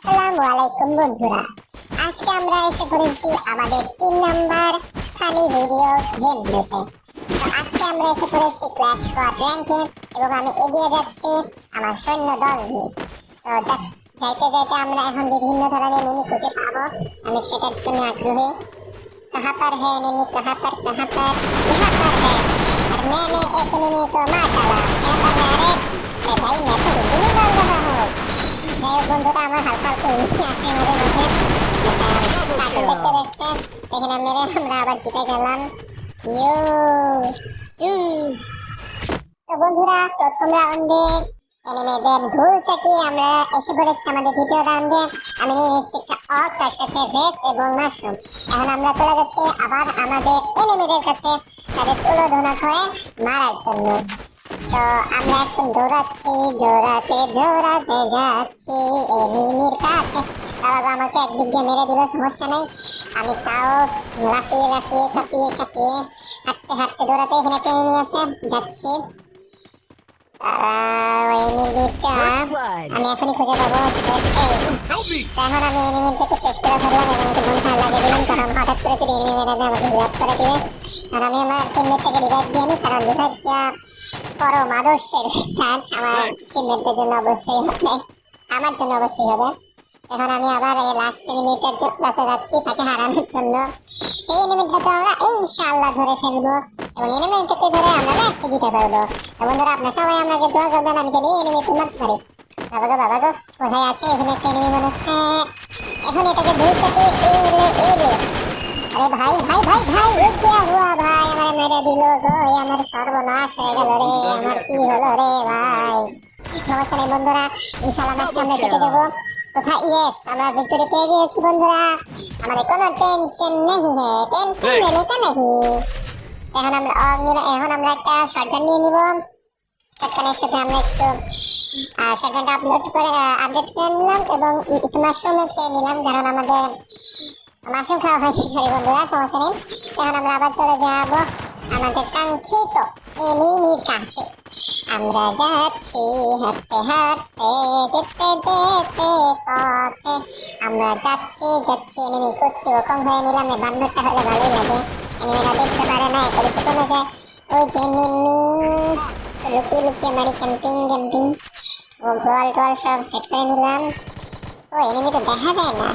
আসসালামু আলাইকুম বন্ধুরা, আজকে আমরা এসে পড়েছি আমাদের 3 নাম্বার ফানি ভিডিও গেমগুলোতে। তো আজকে আমরা এসে পড়েছি ক্লাস স্কোয়াড র্যাঙ্কে এবং আমি এগিয়ে যাচ্ছি আমার সৈন্য দল নিয়ে। তো যাইতে যাইতে আমরা এখন বিভিন্ন ধরনের এনিমি খুঁজে পাবো, আমি সেটার জন্য আগ্রহী। कहाँ पर है एनिमी, कहाँ पर यहाँ पर है। और मैंने एक एनिमी को मार डाला। यहाँ पर है। अरे भाई मैं तो हिंदी नहीं बोल रहा हूँ। যাই হোক বন্ধুরা, আমার হালকা হালকা ইংলিশ আসে মাঝে মাঝে। কার্টুন দেখতে দেখতে এখানে মেরে আমরা আবার জিতে গেলাম। ইউ ইউ। তো বন্ধুরা, প্রথম রাউন্ডে এনিমিদের ধুল চাটিয়ে আমরা এসে পড়েছি আমাদের দ্বিতীয় রাউন্ডে। আমি নিয়ে নিচ্ছি একটা অক, তার সাথে ভেস্ট এবং মাশরুম। এখন আমরা চলে যাচ্ছি আবার আমাদের এনিমিদের কাছে তাদের তুলোধনা করে মারার জন্য। তো আমরা এখন দৌড়াচ্ছি, দৌড়াতে যাচ্ছি এনিমির কাছে। বাবা আমাকে একদিক দিয়ে মেরে দিল, সমস্যা নেই, আমি তাও লাফিয়ে কাঁপিয়ে হাঁটতে দৌড়াতে এখানে একটা এনিমি আছে, যাচ্ছি। আমি এখনই খুঁজে পাবো। এখন আমি এনিমিটাকে শেষ করে ফেললাম এবং ওকে বন্ধ লাগিয়ে দিলাম, কারণ হঠাৎ করে যদি এনিমি মেরে দেয় আমাকে রিভাইভ করে দিবে। আর আমি আমার টিমমেটটাকে রিভাইভ দিয়ে নিই, কারণ রিভাইভ দেওয়া পরম আদর্শের কাজ। আমার টিমমেটদের জন্য অবশ্যই হবে, আমার জন্য অবশ্যই হবে। এখন আমি আবার এই লাস্ট এনিমিটার কাছে যাচ্ছি তাকে হারানোর জন্য। এই এনিমিটাকে আমরা ইনশাআল্লাহ ধরে ফেলবো এবং এনিমিটাকে ধরে আমরা ম্যাচটা জিতে পারবো। বন্ধুরা, আপনারা সবাই আমাকে দোয়া করবেন আমি যদি এনিমিকে মারতে পারি। বাবা গো কোথায় আছে? এখানে একটা এনিমি মনে হচ্ছে। এখন এটাকে ধরে থেকে এলে আরে ভাই এ কি হুয়া ভাই? আমার মেরে দিল গো, আমার সর্বনাশ হয়ে গেল রে, আমার কি হলো রে ভাই? সমস্যা নেই বন্ধুরা, ইনশাআল্লাহ ম্যাচটা আমরা জিতে যাবো। কোথায়? ইয়েস, আমরা ভিক্টরি পেয়ে গিয়েছি বন্ধুরা, আমাদের কোনো টেনশন নেই, টেনশন লেনে কা নেই। এখন আমরা একটা শটগান নিয়ে নিব। শটগানের সাথে আমরা একটু শটগানটা আপডেট করে নিলাম এবং একটু মাশরুমও খেয়ে নিলাম, কারণ আমাদের মাশরুম খাওয়া হয়েছে বন্ধুরা, সমস্যা নেই। এখন আমরা আবার চলে যাব আমাদের কাঙ্ক্ষিত এনিমির কাছে। আমরা যাচ্ছি হাঁটতে যেতে পথে। আমরা যাচ্ছি এনিমি করছি ওরকম হয়ে নিলাম। এই বান্দরটা হলে ভালোই লাগে, এনিমিরা দেখতে পারে না, এটা দেখতে কমে যায়। ওই যে এনিমি লুকিয়ে মারি, ক্যাম্পিং ও গোয়াল সব সেট করে নিলাম। ও এনিমি তো দেখা যায় না,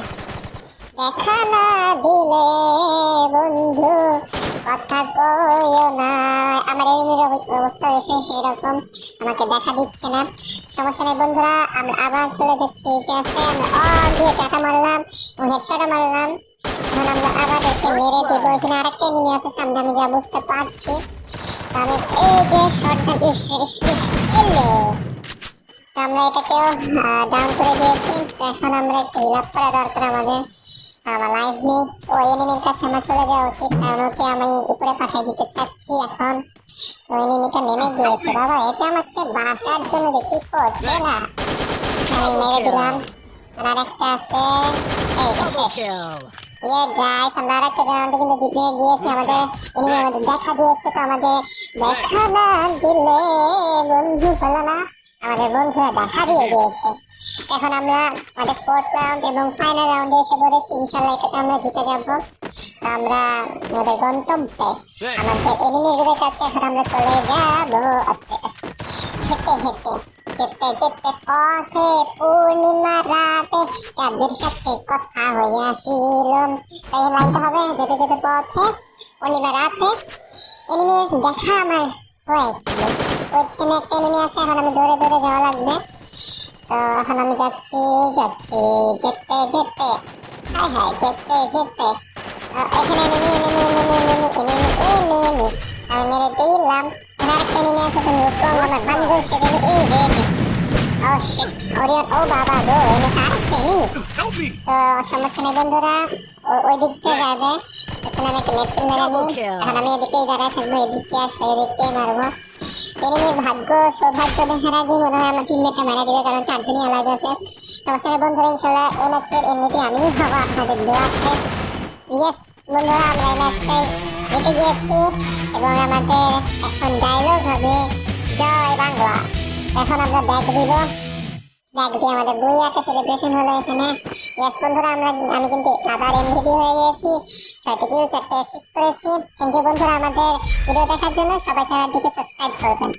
দেখা না দিলে বন্ধু কথা কইও না। আমার এনিমির অবস্থা হয়েছে সেরকম, আমাকে দেখা দিচ্ছে না। সমস্যা নেই বন্ধুরা, আমরা আবার চলে যাচ্ছি। যে আছে আমরা অল দিয়ে চাকা মারলাম এবং হেডশট মারলাম। এখন আমরা আবার একে মেরে দেবো। এখানে আরেকটা এনিমি আছে সামনে, আমি যা বুঝতে পারছি। আমি এই যে শটটা খেলে আমরা এটাকেও ডাউন করে দিয়েছি। এখন আমরা একটু হিল আপ করা দরকার আমাদের, আমার লাইফ নেই। তো এনিমির কাছে আমার চলে যাওয়া উচিত, কারণ ওকে আমি উপরে পাঠিয়ে দিতে চাচ্ছি এখন। তো এনিমিটা নেমে গিয়েছে। বাবা এটা আমার চেয়ে বাসার জন্য যে কি করছে না, আমি মেরে দিলাম। আর একটা আছে, এই যে শেষ। গাইস, আমরা আরেকটা রাউন্ডে কিন্তু জিতে গিয়েছি। আমাদের এনিমি আমাদের দেখা দিয়েছে, তো আমাদের দেখা না দিলে বন্ধু হলো না, আমাদের বন্ধুরা দেখা দিয়ে দিয়েছে। এখন আমরা আমাদের 4th রাউন্ড এবং ফাইনাল রাউন্ডে এসে পড়েছি। ইনশাআল্লাহ এটাকে আমরা জিতে যাব। আমরা আমাদের গন্তব্যে আমাদের এনিমিদের কাছে এখন আমরা চলে যাব হেঁটে যেতে পথে পূর্ণিমা রাতে চাঁদের সাথে কথা হইয়াছিল। তাই লাইনটা হবে যেতে পথে পূর্ণিমা রাতে এনিমির দেখা আমার হয়েছিল। ওইখানে একটা এনিমি আছে, এখন আমি দৌড়ে যাওয়া লাগবে। তো এখন আমি যাচ্ছি যেতে এখানে এনিমি আমি মেরে দিলাম। আরেকটা এনিমি আছে, তুমি আমার বান্ধব সেখানে এই যে ও শিট ওরিয়ন, ও বাবা গো, এনে আরেকটা এনিমি। তো সমস্যা নেই বন্ধুরা, ওই দিক থেকে যাবে। এখন আমি একটা মেট্রো মেরে নিই। এখন আমি এদিকেই দাঁড়ায় থাকবো, এদিকে আসলে এদিকটাই মারবো। এনিমির সৌভাগ্য দেখার আগে মনে হয় আমার টিমমেটটা মারা দিবে, কারণ 4 জনই আলাদা আছে। সমস্যা নেই বন্ধুরা, ইনশাআল্লাহ এই ম্যাচের এমনিতে আমিই হবো আপনাদের দোয়াতে। ইয়েস বন্ধুরা, আমরা এই ম্যাচটাই জিতে গিয়েছি এবং আমাদের এখন ডায়লগ হবে জয় বাংলা। এখন আমরা ব্যাগ দিব। দেখ দিয়ে আমাদের বই একটা সেলিব্রেশন হলো এখানে। ইয়েস বন্ধুরা, আমি কিন্তু আবার এমভিপি হয়ে গেছি, 6টি কিল 4টা অ্যাসিস্ট করেছি। থ্যাংক ইউ বন্ধুরা আমাদের ভিডিও দেখার জন্য। সবাই চ্যানেলটিকে সাবস্ক্রাইব করবেন।